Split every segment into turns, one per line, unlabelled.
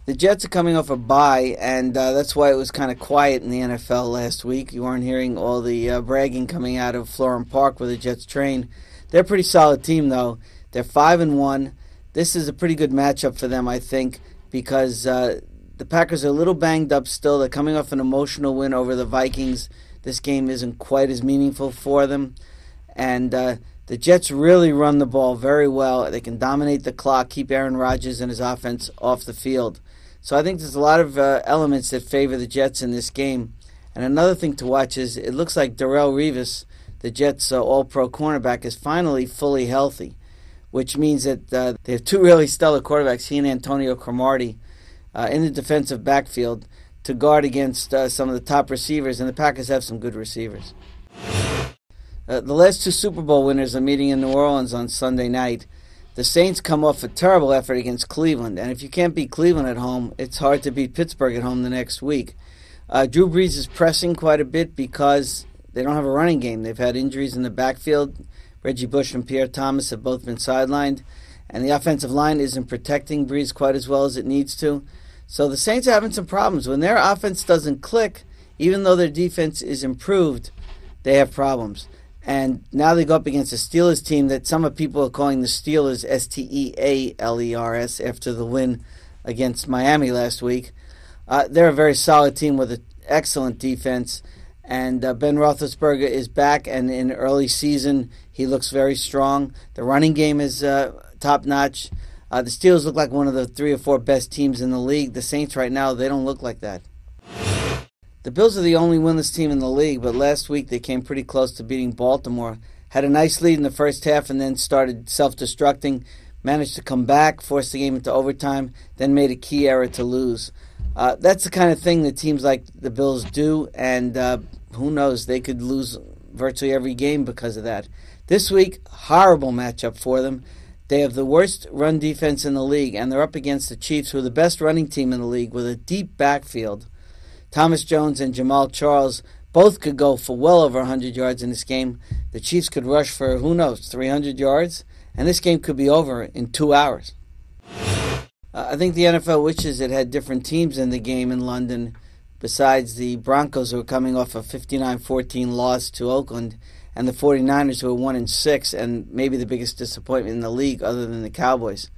The Jets are coming off a bye, and that's why it was kind of quiet in the NFL last week. You weren't hearing all the bragging coming out of Florham Park where the Jets train. They're a pretty solid team, though. They're 5-1. This is a pretty good matchup for them, I think, because the Packers are a little banged up still. They're coming off an emotional win over the Vikings. This game isn't quite as meaningful for them. And the Jets really run the ball very well. They can dominate the clock, keep Aaron Rodgers and his offense off the field. So I think there's a lot of elements that favor the Jets in this game. And another thing to watch is it looks like Darrelle Revis, the Jets' all-pro cornerback, is finally fully healthy, which means that they have two really stellar quarterbacks, he and Antonio Cromartie, in the defensive backfield to guard against some of the top receivers, and the Packers have some good receivers. The last two Super Bowl winners are meeting in New Orleans on Sunday night. The Saints come off a terrible effort against Cleveland, and if you can't beat Cleveland at home, it's hard to beat Pittsburgh at home the next week. Drew Brees is pressing quite a bit because they don't have a running game. They've had injuries in the backfield. Reggie Bush and Pierre Thomas have both been sidelined, and the offensive line isn't protecting Brees quite as well as it needs to. So the Saints are having some problems. When their offense doesn't click, even though their defense is improved, they have problems. And now they go up against a Steelers team that some of people are calling the Steelers Stealers after the win against Miami last week. They're a very solid team with an excellent defense. And Ben Roethlisberger is back, and in early season, he looks very strong. The running game is top-notch. The Steelers look like one of the 3 or 4 best teams in the league. The Saints right now, they don't look like that. The Bills are the only winless team in the league, but last week they came pretty close to beating Baltimore. Had a nice lead in the first half and then started self-destructing, managed to come back, forced the game into overtime, then made a key error to lose. That's the kind of thing that teams like the Bills do, and who knows, they could lose virtually every game because of that. This week, horrible matchup for them. They have the worst run defense in the league, and they're up against the Chiefs, who are the best running team in the league with a deep backfield. Thomas Jones and Jamal Charles both could go for well over 100 yards in this game. The Chiefs could rush for, who knows, 300 yards, and this game could be over in 2 hours. I think the NFL wishes it had different teams in the game in London besides the Broncos, who are coming off a 59-14 loss to Oakland, and the 49ers, who are 1-6 and maybe the biggest disappointment in the league other than the Cowboys.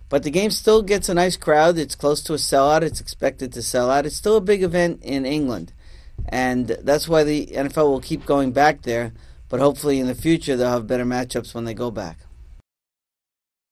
But the game still gets a nice crowd. It's close to a sellout. It's expected to sell out. It's still a big event in England. And that's why the NFL will keep going back there. But hopefully in the future they'll have better matchups when they go back.